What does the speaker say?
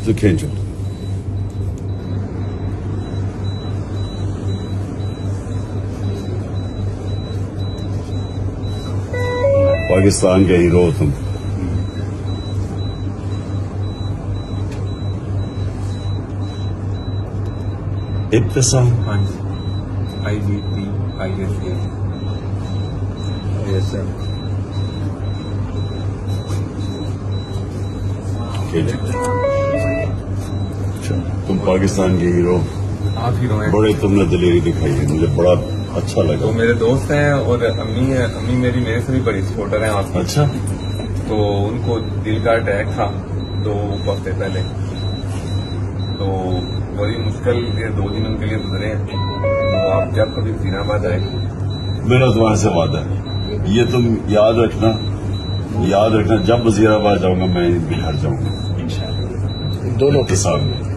تو کھینچو. پاکستان کے ہیرو ہو تم. ابتسام. ہاں جی. IGTISA. یس سر. تم پاکستان کے ہیرو. آپ ہیرو ہیں. بڑے تم نے دلیری دکھائی ہے, مجھے بڑا اچھا لگا. تو میرے دوست ہیں اور امی ہیں. امی میری میرے سے بھی بڑی سپورٹر ہیں آپ کی. اچھا. تو ان کو دل کا اٹیک تھا 2 ہفتے پہلے, تو بڑی مشکل 2 دن ان کے لیے گزرے ہیں. تو آپ جب کبھی وزیر آباد آئے, میرا تمہارے سے وعدہ ہے, یہ تم یاد رکھنا جب وزیر آباد جاؤں گا میں بہار جاؤں گا دونوں ابتسام میں.